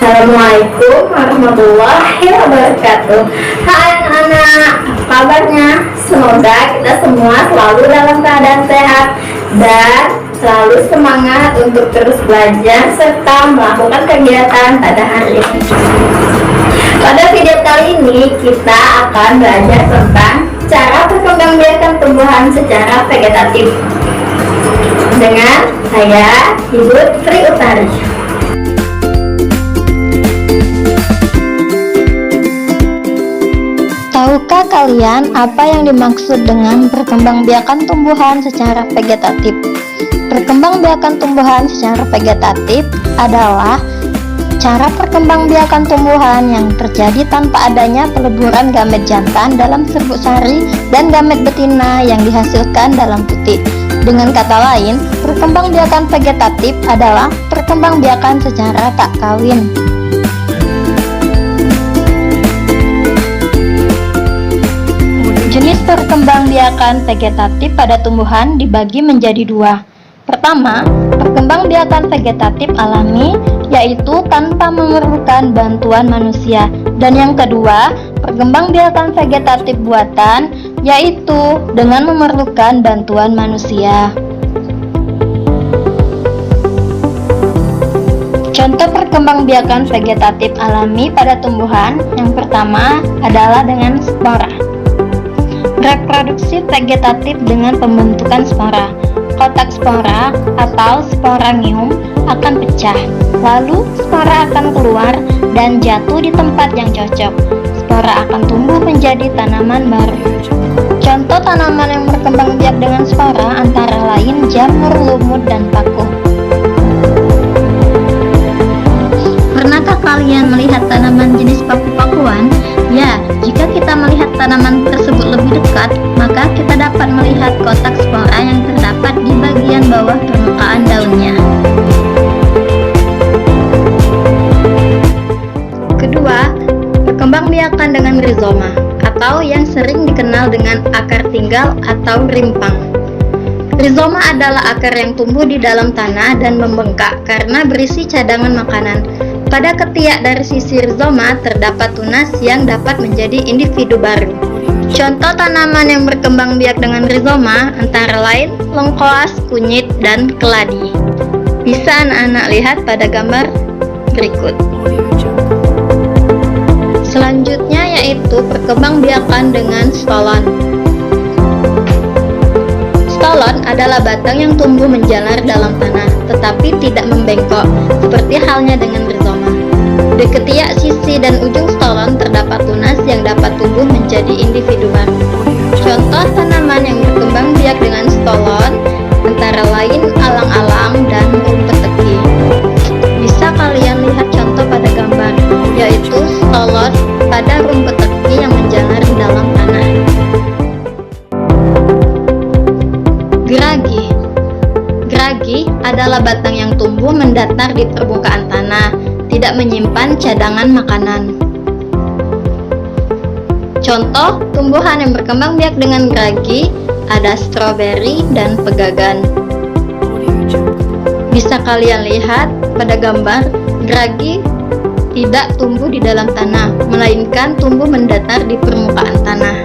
Assalamualaikum warahmatullahi wabarakatuh. Hai anak-anak, apa kabarnya? Semoga kita semua selalu dalam keadaan sehat dan selalu semangat untuk terus belajar serta melakukan kegiatan pada hari ini. Pada video kali ini kita akan belajar tentang cara perkembangbiakan tumbuhan secara vegetatif dengan saya Ibu Tri Utari. Tahukah kalian apa yang dimaksud dengan perkembangbiakan tumbuhan secara vegetatif? Perkembangbiakan tumbuhan secara vegetatif adalah cara perkembangbiakan tumbuhan yang terjadi tanpa adanya peleburan gamet jantan dalam serbuk sari dan gamet betina yang dihasilkan dalam putik. Dengan kata lain, perkembangbiakan vegetatif adalah perkembangbiakan secara tak kawin. Jenis perkembangbiakan vegetatif pada tumbuhan dibagi menjadi dua. Pertama, perkembangbiakan vegetatif alami, yaitu tanpa memerlukan bantuan manusia. Dan yang kedua, perkembangbiakan vegetatif buatan, yaitu dengan memerlukan bantuan manusia. Contoh perkembangbiakan vegetatif alami pada tumbuhan yang pertama adalah dengan spora. Reproduksi vegetatif dengan pembentukan spora. Kotak spora atau sporangium akan pecah, lalu spora akan keluar dan jatuh di tempat yang cocok. Spora akan tumbuh menjadi tanaman baru. Contoh tanaman yang berkembang biak dengan spora antara lain jamur, lumut, dan paku. Pernahkah kalian melihat tanaman jenis paku-pakuan? Ya, jika kita melihat tanaman tersebut lebih dekat, maka kita dapat melihat kotak spora yang terdapat di bagian bawah permukaan daunnya. Kedua, perkembangbiakan dengan rizoma, atau yang sering dikenal dengan akar tinggal atau rimpang. Rizoma adalah akar yang tumbuh di dalam tanah dan membengkak karena berisi cadangan makanan. Pada ketiak dari sisi rizoma terdapat tunas yang dapat menjadi individu baru. Contoh tanaman yang berkembang biak dengan rizoma antara lain lengkoas, kunyit, dan keladi. Bisa anak-anak lihat pada gambar berikut. Selanjutnya yaitu perkembangbiakan dengan stolon. Stolon adalah batang yang tumbuh menjalar dalam tanah, tetapi tidak membengkok, seperti halnya dengan rizoma. Di ketiak, sisi, dan ujung stolon terdapat tunas yang dapat tumbuh menjadi individu baru. Contoh tanaman yang berkembang biak dengan stolon antara lain alang-alang dan rumput teki. Bisa kalian lihat contoh pada gambar, yaitu stolon pada rumput teki yang menjalar di dalam tanah. Geragi. Geragi adalah batang yang tumbuh mendatar di permukaan tanah, tidak menyimpan cadangan makanan. Contoh tumbuhan yang berkembang biak dengan geragi ada stroberi dan pegagan. Bisa kalian lihat pada gambar, geragi tidak tumbuh di dalam tanah, melainkan tumbuh mendatar di permukaan tanah.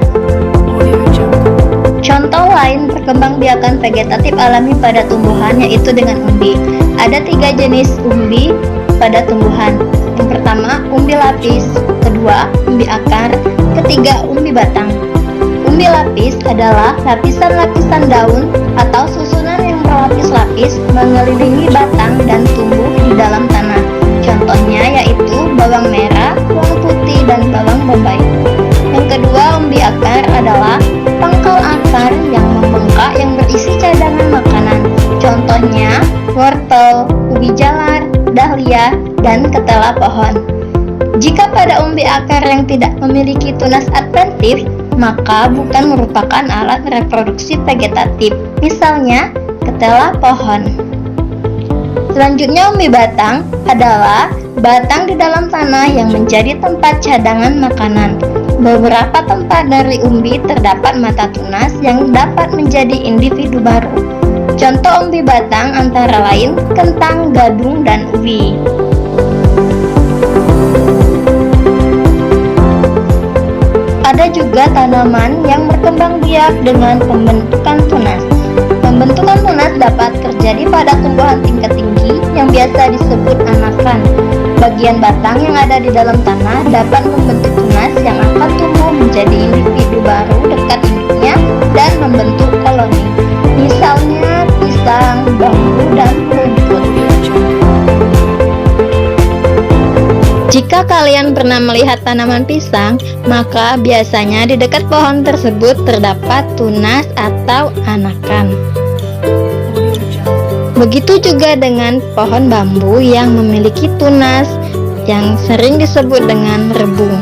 Contoh lain perkembangbiakan vegetatif alami pada tumbuhan yaitu dengan umbi. Ada 3 jenis umbi pada tumbuhan. Yang pertama, umbi lapis, kedua, umbi akar, ketiga, umbi batang. Umbi lapis adalah lapisan-lapisan daun atau susunan yang berlapis-lapis mengelilingi batang dan tumbuh di dalam tanah. Contohnya yaitu bawang merah, bawang putih, dan bawang bombay. Yang kedua, umbi akar adalah pangkal akar yang membengkak yang berisi cadangan makanan. Contohnya wortel, ubi jalar, dahlia, dan ketela pohon. Jika pada umbi akar yang tidak memiliki tunas adventif, maka bukan merupakan alat reproduksi vegetatif, misalnya ketela pohon. Selanjutnya, umbi batang adalah batang di dalam tanah yang menjadi tempat cadangan makanan. Beberapa tempat dari umbi terdapat mata tunas yang dapat menjadi individu baru. Contoh umbi batang antara lain kentang, gadung, dan ubi. juga tanaman yang berkembang biak dengan pembentukan tunas. Pembentukan tunas dapat terjadi pada tumbuhan tingkat tinggi yang biasa disebut anakan. Bagian batang yang ada di dalam tanah dapat membentuk tunas yang akan tumbuh menjadi individu baru dekat induknya dan membentuk koloni. Misalnya pisang, bambu, dan rumput. Jika kalian pernah melihat tanaman pisang, maka biasanya di dekat pohon tersebut terdapat tunas atau anakan. Begitu juga dengan pohon bambu yang memiliki tunas yang sering disebut dengan rebung.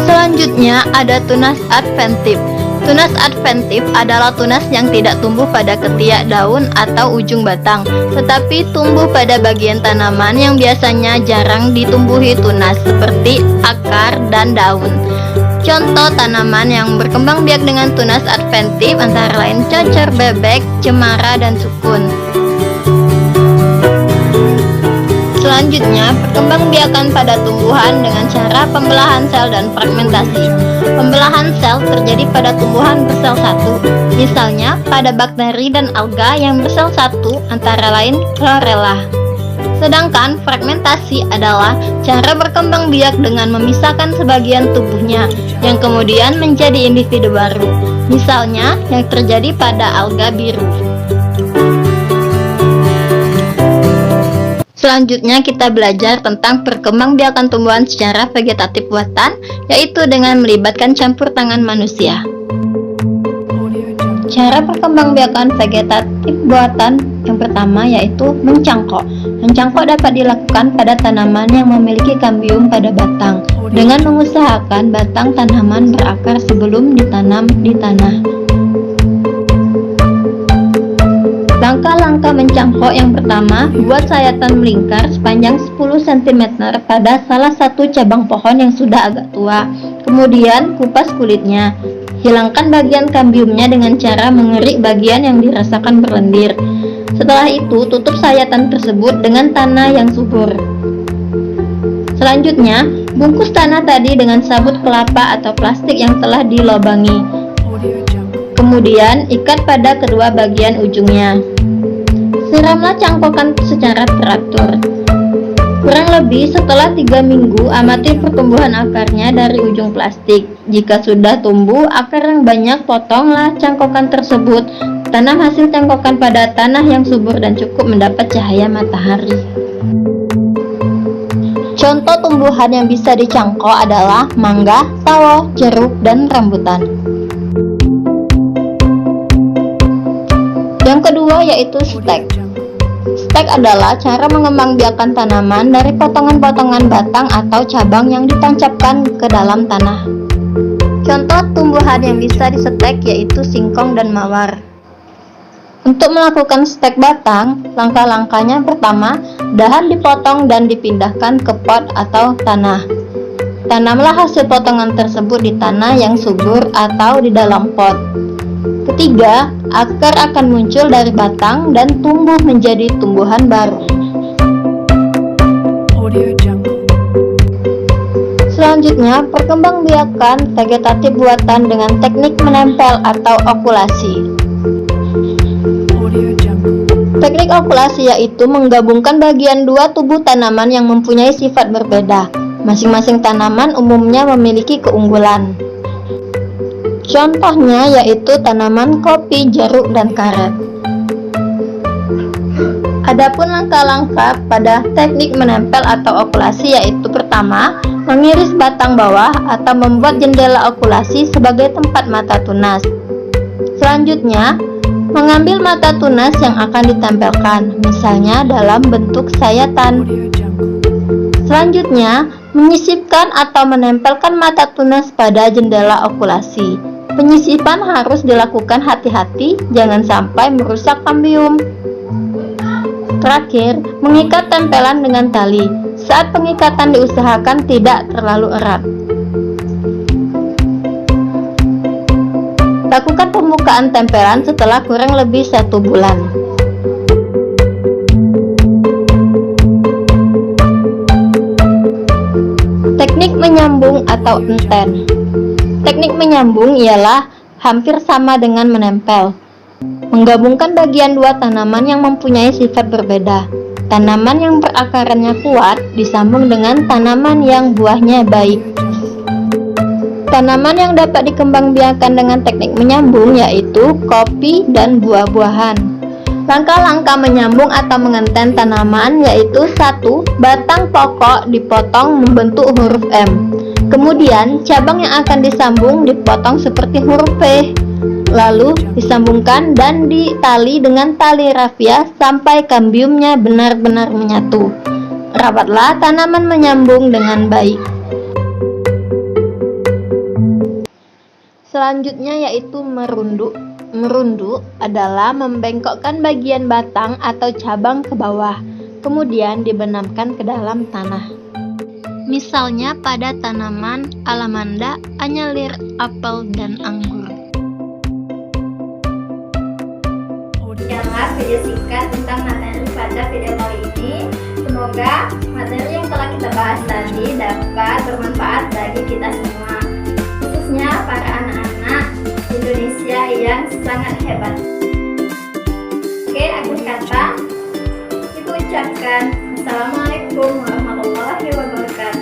Selanjutnya ada tunas adventif. Tunas adventif adalah tunas yang tidak tumbuh pada ketiak daun atau ujung batang, tetapi tumbuh pada bagian tanaman yang biasanya jarang ditumbuhi tunas seperti akar dan daun. Contoh tanaman yang berkembang biak dengan tunas adventif antara lain cocor bebek, cemara, dan sukun. Selanjutnya, perkembangbiakan pada tumbuhan dengan cara pembelahan sel dan fragmentasi. Pembelahan sel terjadi pada tumbuhan bersel satu, misalnya pada bakteri dan alga yang bersel satu, antara lain chlorella. Sedangkan fragmentasi adalah cara berkembang biak dengan memisahkan sebagian tubuhnya, yang kemudian menjadi individu baru, misalnya yang terjadi pada alga biru. Selanjutnya kita belajar tentang perkembangbiakan tumbuhan secara vegetatif buatan, yaitu dengan melibatkan campur tangan manusia. Cara perkembangbiakan vegetatif buatan yang pertama yaitu mencangkok. Mencangkok dapat dilakukan pada tanaman yang memiliki kambium pada batang, dengan mengusahakan batang tanaman berakar sebelum ditanam di tanah. Langkah-langkah mencangkok yang pertama, buat sayatan melingkar sepanjang 10 cm pada salah satu cabang pohon yang sudah agak tua. Kemudian kupas kulitnya. Hilangkan bagian kambiumnya dengan cara mengerik bagian yang dirasakan berlendir. Setelah itu, tutup sayatan tersebut dengan tanah yang subur. Selanjutnya, bungkus tanah tadi dengan sabut kelapa atau plastik yang telah dilobangi. Kemudian, ikat pada kedua bagian ujungnya. Siramlah cangkokan secara teratur. Kurang lebih setelah 3 minggu, amati pertumbuhan akarnya dari ujung plastik. Jika sudah tumbuh akar yang banyak, potonglah cangkokan tersebut. Tanam hasil cangkokan pada tanah yang subur dan cukup mendapat cahaya matahari. Contoh tumbuhan yang bisa dicangkok adalah mangga, sawo, jeruk, dan rambutan. Yang kedua yaitu stek. Stek adalah cara mengembangbiakan tanaman dari potongan-potongan batang atau cabang yang ditancapkan ke dalam tanah. Contoh tumbuhan yang bisa disetek yaitu singkong dan mawar. Untuk melakukan stek batang, langkah-langkahnya pertama, dahan dipotong dan dipindahkan ke pot atau tanah. Tanamlah hasil potongan tersebut di tanah yang subur atau di dalam pot. Ketiga, akar akan muncul dari batang dan tumbuh menjadi tumbuhan baru. Selanjutnya, perkembangbiakan vegetatif buatan dengan teknik menempel atau okulasi. Teknik okulasi yaitu menggabungkan bagian dua tubuh tanaman yang mempunyai sifat berbeda. Masing-masing tanaman umumnya memiliki keunggulan. Contohnya yaitu tanaman kopi, jeruk, dan karet. Adapun langkah-langkah pada teknik menempel atau okulasi yaitu pertama, mengiris batang bawah atau membuat jendela okulasi sebagai tempat mata tunas. Selanjutnya, mengambil mata tunas yang akan ditempelkan, misalnya dalam bentuk sayatan. Selanjutnya, menyisipkan atau menempelkan mata tunas pada jendela okulasi. Penyisipan harus dilakukan hati-hati, jangan sampai merusak kambium. Terakhir, mengikat tempelan dengan tali. Saat pengikatan diusahakan tidak terlalu erat. Lakukan pembukaan tempelan setelah kurang lebih 1 bulan. menyambung atau enten. Teknik menyambung ialah hampir sama dengan menempel. Menggabungkan bagian dua tanaman yang mempunyai sifat berbeda. Tanaman yang perakarannya kuat disambung dengan tanaman yang buahnya baik. Tanaman yang dapat dikembangbiakan dengan teknik menyambung yaitu kopi dan buah-buahan. Langkah-langkah menyambung atau mengenten tanaman yaitu 1. Batang pokok dipotong membentuk huruf M. Kemudian cabang yang akan disambung dipotong seperti huruf P. Lalu disambungkan dan ditali dengan tali rafia sampai kambiumnya benar-benar menyatu. Rawatlah tanaman menyambung dengan baik. Selanjutnya yaitu merunduk. Merunduk adalah membengkokkan bagian batang atau cabang ke bawah, kemudian dibenamkan ke dalam tanah. Misalnya pada tanaman alamanda, anyelir, apel, dan anggur. Demikianlah video singkat tentang materi pada video kali ini. Semoga materi yang telah kita bahas tadi dapat bermanfaat bagi kita semua, khususnya para anak-anak Indonesia yang sangat hebat. Oke, akhir kata kita ucapkan Assalamualaikum warahmatullahi wabarakatuh.